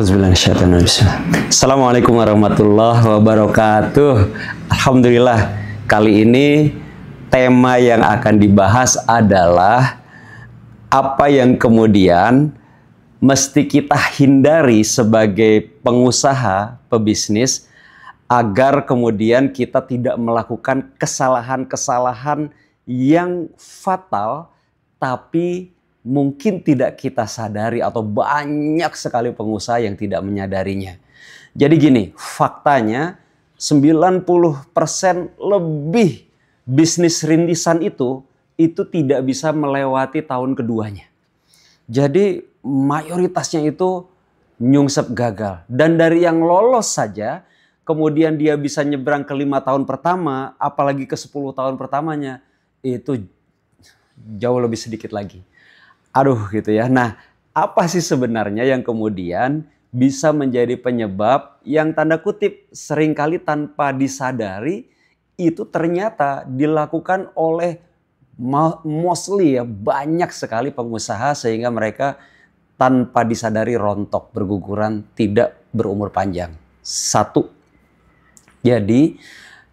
Assalamualaikum warahmatullahi wabarakatuh. Alhamdulillah, kali ini tema yang akan dibahas adalah apa yang kemudian mesti kita hindari sebagai pengusaha, pebisnis, agar kemudian kita tidak melakukan kesalahan-kesalahan yang fatal tapi mungkin tidak kita sadari, atau banyak sekali pengusaha yang tidak menyadarinya. Jadi gini, faktanya 90% lebih bisnis rintisan itu tidak bisa melewati tahun keduanya. Jadi mayoritasnya itu nyungsep gagal. Dan dari yang lolos saja, kemudian dia bisa nyebrang ke 5 tahun pertama, apalagi ke 10 tahun pertamanya, itu jauh lebih sedikit lagi. Aduh gitu ya. Nah, apa sih sebenarnya yang kemudian bisa menjadi penyebab yang tanda kutip seringkali tanpa disadari itu ternyata dilakukan oleh mostly ya banyak sekali pengusaha, sehingga mereka tanpa disadari rontok, berguguran, tidak berumur panjang. Satu, jadi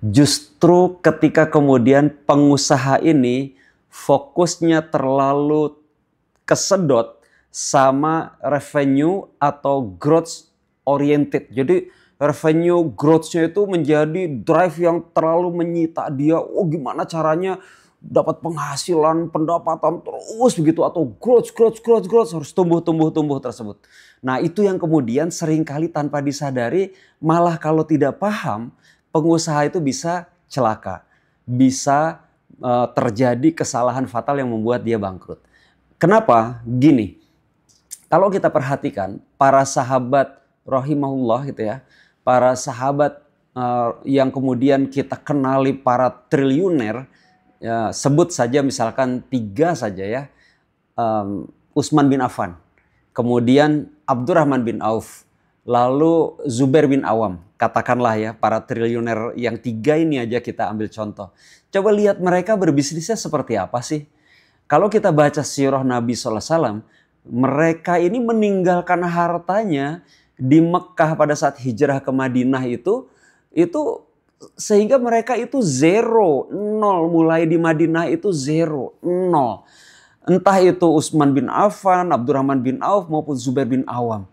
justru ketika kemudian pengusaha ini fokusnya terlalu kesedot sama revenue atau growth oriented. Jadi revenue growth-nya itu menjadi drive yang terlalu menyita dia. Oh, gimana caranya dapat penghasilan, pendapatan terus begitu, atau growth harus tumbuh tersebut. Nah, itu yang kemudian seringkali tanpa disadari, malah kalau tidak paham, pengusaha itu bisa celaka. Bisa terjadi kesalahan fatal yang membuat dia bangkrut. Kenapa? Gini, kalau kita perhatikan para sahabat rahimahullah gitu ya, para sahabat yang kemudian kita kenali para triliuner, ya, sebut saja misalkan 3 saja ya, Utsman bin Affan, kemudian Abdurrahman bin Auf, lalu Zubair bin Awam. Katakanlah ya, para triliuner yang 3 ini aja kita ambil contoh. Coba lihat mereka berbisnisnya seperti apa sih? Kalau kita baca sirah Nabi SAW, mereka ini meninggalkan hartanya di Mekah pada saat hijrah ke Madinah itu sehingga mereka itu zero, nol. Mulai di Madinah itu zero, nol. Entah itu Utsman bin Affan, Abdurrahman bin Auf maupun Zubair bin Awam.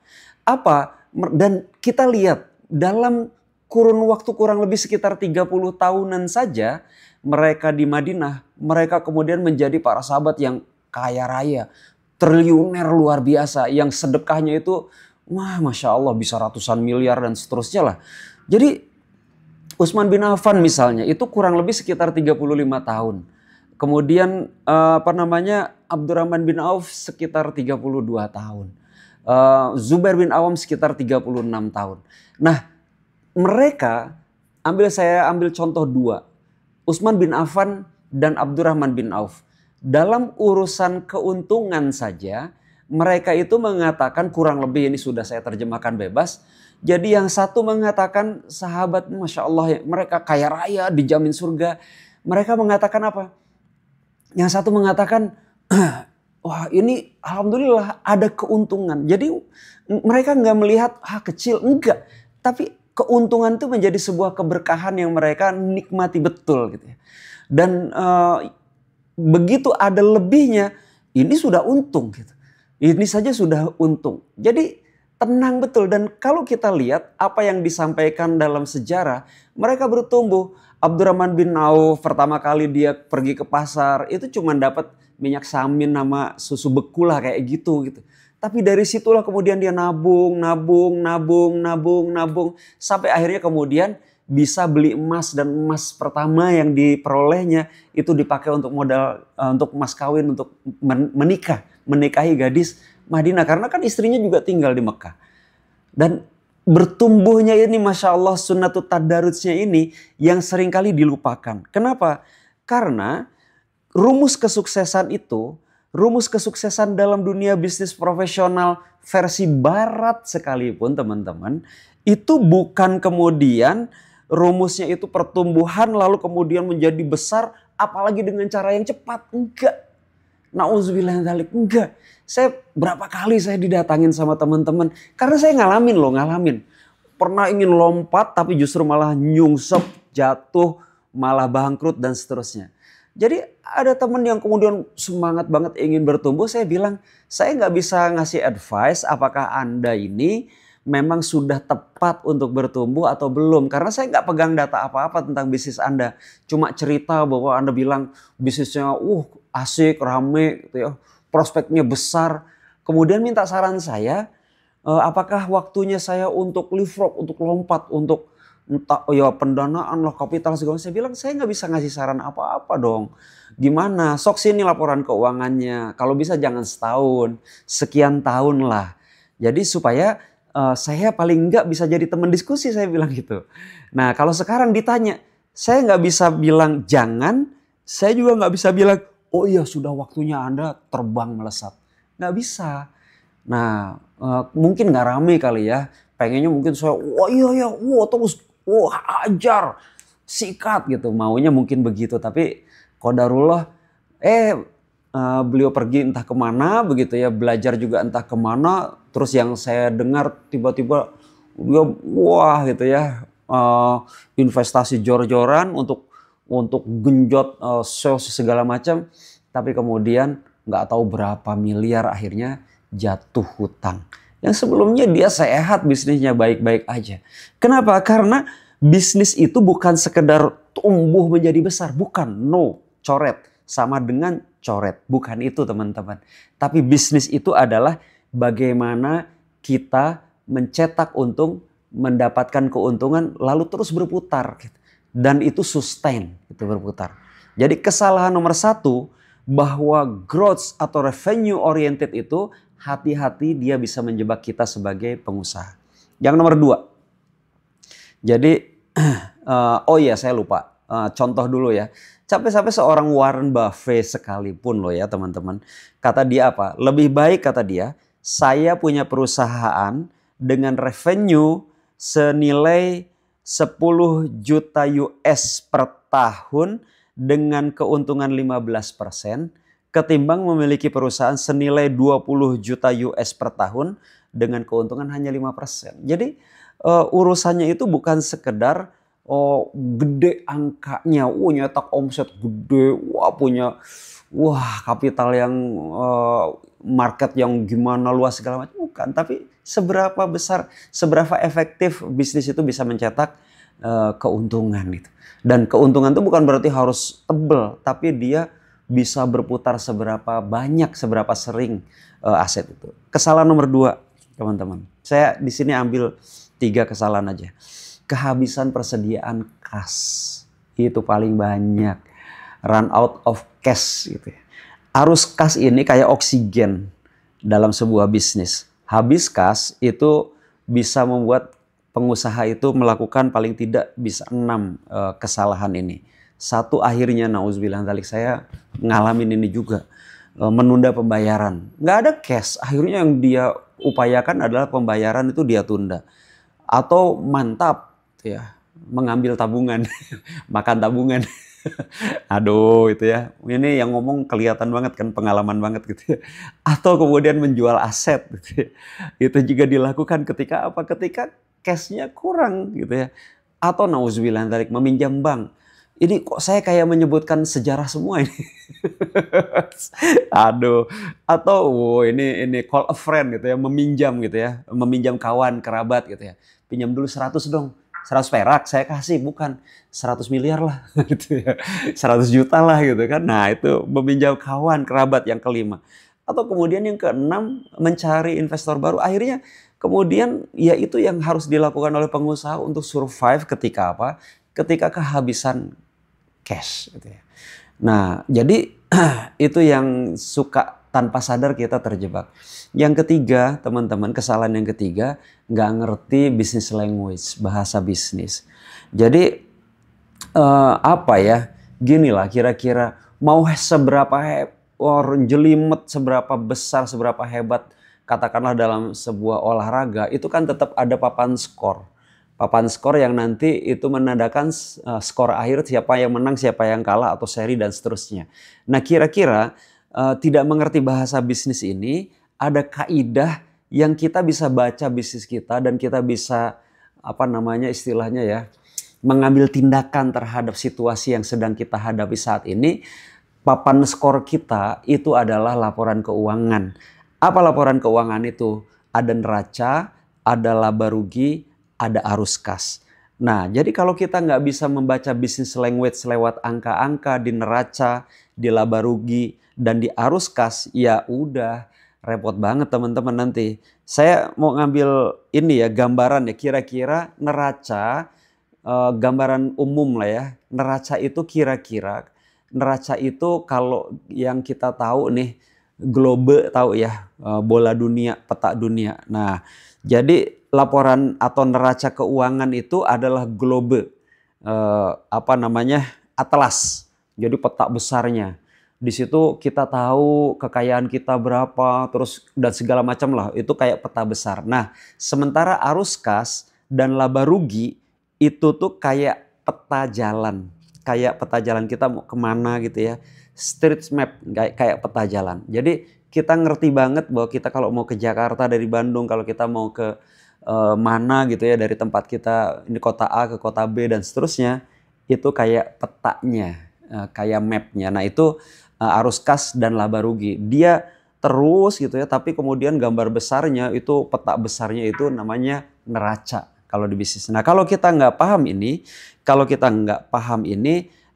Dan kita lihat dalam kurun waktu kurang lebih sekitar 30 tahunan saja, mereka di Madinah, mereka kemudian menjadi para sahabat yang kaya raya, triliuner luar biasa, yang sedekahnya itu, wah, Masya Allah, bisa ratusan miliar dan seterusnya lah. Jadi Utsman bin Affan misalnya, itu kurang lebih sekitar 35 tahun. Kemudian Abdurrahman bin Auf sekitar 32 tahun. Zubair bin Awam sekitar 36 tahun. Nah, mereka, saya ambil contoh 2. Utsman bin Affan dan Abdurrahman bin Auf. Dalam urusan keuntungan saja, mereka itu mengatakan, kurang lebih ini sudah saya terjemahkan bebas. Jadi yang satu mengatakan sahabat, Masya Allah, mereka kaya raya, dijamin surga. Mereka mengatakan apa? Yang satu mengatakan, wah ini Alhamdulillah ada keuntungan. Jadi mereka nggak melihat kecil, enggak. Tapi keuntungan itu menjadi sebuah keberkahan yang mereka nikmati betul gitu ya. Dan begitu ada lebihnya, ini sudah untung gitu. Ini saja sudah untung. Jadi tenang betul. Dan kalau kita lihat apa yang disampaikan dalam sejarah, mereka bertumbuh. Abdurrahman bin Auf pertama kali dia pergi ke pasar, itu cuma dapat minyak samin sama susu beku lah kayak gitu. Tapi dari situlah kemudian dia nabung. Sampai akhirnya kemudian bisa beli emas, dan emas pertama yang diperolehnya itu dipakai untuk modal, untuk mas kawin, untuk menikahi gadis Madinah. Karena kan istrinya juga tinggal di Mekah. Dan bertumbuhnya ini Masya Allah, sunnatut tadarusnya ini yang seringkali dilupakan. Kenapa? Karena rumus kesuksesan itu, rumus kesuksesan dalam dunia bisnis profesional versi barat sekalipun teman-teman, itu bukan kemudian rumusnya itu pertumbuhan lalu kemudian menjadi besar apalagi dengan cara yang cepat. Enggak. Nauzubillah min dzalik. Enggak. Saya berapa kali saya didatangin sama teman-teman. Karena saya ngalamin. Pernah ingin lompat tapi justru malah nyungsep, jatuh, malah bangkrut dan seterusnya. Jadi ada teman yang kemudian semangat banget ingin bertumbuh. Saya bilang, saya nggak bisa ngasih advice apakah Anda ini memang sudah tepat untuk bertumbuh atau belum. Karena saya nggak pegang data apa-apa tentang bisnis Anda. Cuma cerita bahwa Anda bilang bisnisnya asik, rame, gitu ya, prospeknya besar. Kemudian minta saran saya, apakah waktunya saya untuk leapfrog, untuk lompat, untuk entah ya pendanaan lah, kapital segala macam. Saya bilang saya nggak bisa ngasih saran apa-apa dong. Gimana? Sok sini laporan keuangannya. Kalau bisa jangan setahun, sekian tahun lah. Jadi supaya saya paling nggak bisa jadi teman diskusi, saya bilang gitu. Nah kalau sekarang ditanya, saya nggak bisa bilang jangan, saya juga nggak bisa bilang oh iya sudah waktunya Anda terbang melesat. Nggak bisa. Nah mungkin nggak rame kali ya. Pengennya mungkin saya wah iya wah terus wah ajar sikat gitu. Maunya mungkin begitu. Tapi qadarullah beliau pergi entah kemana begitu ya. Belajar juga entah kemana. Terus yang saya dengar tiba-tiba dia wah gitu ya. Investasi jor-joran untuk genjot sales segala macam. Tapi kemudian nggak tahu berapa miliar akhirnya jatuh hutang. Yang sebelumnya dia sehat, bisnisnya baik-baik aja. Kenapa? Karena bisnis itu bukan sekedar tumbuh menjadi besar. Bukan, no, coret. Sama dengan coret. Bukan itu teman-teman. Tapi bisnis itu adalah bagaimana kita mencetak untung, mendapatkan keuntungan, lalu terus berputar. Dan itu sustain, itu berputar. Jadi kesalahan nomor satu, bahwa growth atau revenue oriented itu hati-hati dia bisa menjebak kita sebagai pengusaha. Yang nomor dua. Jadi, oh iya saya lupa. Contoh dulu ya. Sampai-sampai seorang Warren Buffett sekalipun loh ya teman-teman. Kata dia apa? Lebih baik kata dia, saya punya perusahaan dengan revenue senilai 10 juta US per tahun dengan keuntungan 15% ketimbang memiliki perusahaan senilai 20 juta US per tahun dengan keuntungan hanya 5%. Jadi urusannya itu bukan sekedar gede angkanya, nyetak omset gede, punya kapital yang market yang gimana luas segala macam, bukan. Tapi seberapa besar, seberapa efektif bisnis itu bisa mencetak keuntungan gitu. Dan keuntungan itu bukan berarti harus tebel, tapi dia bisa berputar seberapa banyak, seberapa sering aset itu. Kesalahan nomor dua, teman-teman. Saya di sini ambil 3 kesalahan aja. Kehabisan persediaan kas. Itu paling banyak. Run out of cash gitu ya. Arus kas ini kayak oksigen dalam sebuah bisnis. Habis kas itu bisa membuat pengusaha itu melakukan paling tidak bisa 6 kesalahan ini. Satu, akhirnya nauzubillah dzalik, saya ngalamin ini juga, menunda pembayaran. Nggak ada cash, akhirnya yang dia upayakan adalah pembayaran itu dia tunda. Atau mantap ya, mengambil tabungan, makan tabungan. Aduh itu ya, ini yang ngomong kelihatan banget kan, pengalaman banget gitu ya. Atau kemudian menjual aset gitu ya. Itu juga dilakukan ketika apa? Ketika cashnya kurang gitu ya. Atau nauzubillah dzalik, meminjam bank. Ini kok saya kayak menyebutkan sejarah semua ini. Aduh. Atau ini call a friend gitu ya, meminjam gitu ya. Meminjam kawan, kerabat gitu ya. Pinjam dulu 100 dong. 100 perak saya kasih, bukan 100 miliar lah gitu ya. 100 juta lah gitu kan. Nah, itu meminjam kawan, kerabat yang kelima. Atau kemudian yang keenam, mencari investor baru. Akhirnya kemudian ya itu yang harus dilakukan oleh pengusaha untuk survive ketika apa? Ketika kehabisan cash gitu ya. Nah, jadi itu yang suka tanpa sadar kita terjebak. Yang ketiga, teman-teman, kesalahan yang ketiga, nggak ngerti business language, bahasa bisnis. Jadi apa ya? Gini lah, kira-kira mau seberapa jelimet, seberapa besar, seberapa hebat, katakanlah dalam sebuah olahraga, itu kan tetap ada papan skor. Papan skor yang nanti itu menandakan skor akhir, siapa yang menang, siapa yang kalah, atau seri dan seterusnya. Nah, kira-kira tidak mengerti bahasa bisnis ini, ada kaidah yang kita bisa baca bisnis kita dan kita bisa apa namanya istilahnya ya, mengambil tindakan terhadap situasi yang sedang kita hadapi saat ini. Papan skor kita itu adalah laporan keuangan. Apa laporan keuangan itu? Ada neraca, ada laba rugi, ada arus kas. Nah, jadi kalau kita nggak bisa membaca business language lewat angka-angka di neraca, di laba rugi, dan di arus kas, ya udah repot banget teman-teman nanti. Saya mau ngambil ini ya, gambaran ya, kira-kira neraca, gambaran umum lah ya. Neraca itu kira-kira, neraca itu kalau yang kita tahu nih, globe tahu ya, bola dunia, peta dunia. Nah, jadi laporan atau neraca keuangan itu adalah globe, apa namanya, atlas. Jadi peta besarnya. Di situ kita tahu kekayaan kita berapa, terus dan segala macam lah. Itu kayak peta besar. Nah, sementara arus kas dan laba rugi itu tuh kayak peta jalan. Kayak peta jalan kita mau kemana gitu ya. Street map, kayak peta jalan. Jadi kita ngerti banget bahwa kita kalau mau ke Jakarta dari Bandung, kalau kita mau ke mana gitu ya dari tempat kita, ini kota A ke kota B dan seterusnya, itu kayak petanya, kayak mapnya. Nah itu arus kas dan laba rugi. Dia terus gitu ya, tapi kemudian gambar besarnya itu, peta besarnya itu namanya neraca kalau di bisnis. Nah kalau kita nggak paham ini,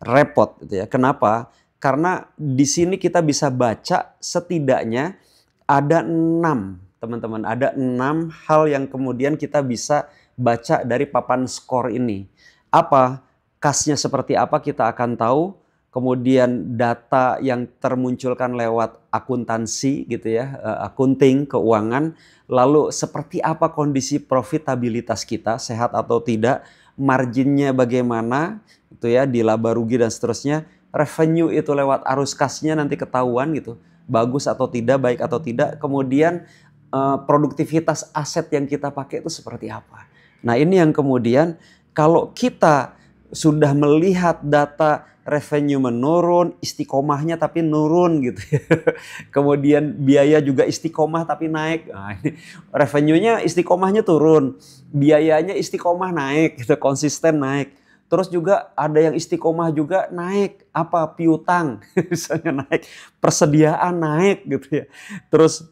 repot gitu ya. Kenapa? Karena di sini kita bisa baca setidaknya ada 6, teman-teman. Ada 6 hal yang kemudian kita bisa baca dari papan skor ini. Apa? Kasnya seperti apa kita akan tahu. Kemudian data yang termunculkan lewat akuntansi gitu ya, akunting, keuangan. Lalu seperti apa kondisi profitabilitas kita, sehat atau tidak, marginnya bagaimana, itu ya di laba rugi dan seterusnya. Revenue itu lewat arus kasnya nanti ketahuan gitu, bagus atau tidak, baik atau tidak. Kemudian produktivitas aset yang kita pakai itu seperti apa. Nah ini yang kemudian kalau kita sudah melihat data revenue menurun, istiqomahnya tapi nurun gitu ya. Kemudian biaya juga istiqomah tapi naik. Nah, ini revenue-nya istiqomahnya turun, biayanya istiqomah naik gitu, konsisten naik. Terus juga ada yang istiqomah juga naik, apa, piutang misalnya naik, persediaan naik gitu ya. Terus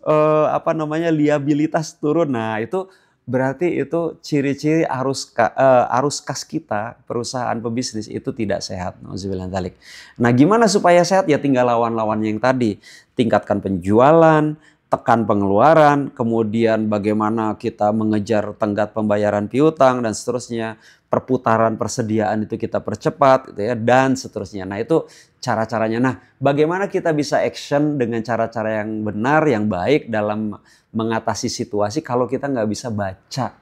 apa namanya, liabilitas turun. Nah itu berarti itu ciri-ciri arus kas kita, perusahaan pebisnis itu tidak sehat. Nah gimana supaya sehat? Ya tinggal lawan-lawan yang tadi. Tingkatkan penjualan, tekan pengeluaran, kemudian bagaimana kita mengejar tenggat pembayaran piutang dan seterusnya. Perputaran persediaan itu kita percepat gitu ya, dan seterusnya. Nah itu cara-caranya. Nah bagaimana kita bisa action dengan cara-cara yang benar, yang baik dalam mengatasi situasi kalau kita nggak bisa baca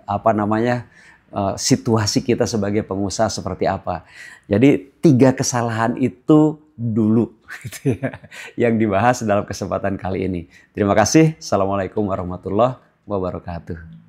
apa namanya, situasi kita sebagai pengusaha seperti apa. Jadi 3 kesalahan itu dulu gitu ya, yang dibahas dalam kesempatan kali ini. Terima kasih. Assalamualaikum warahmatullahi wabarakatuh.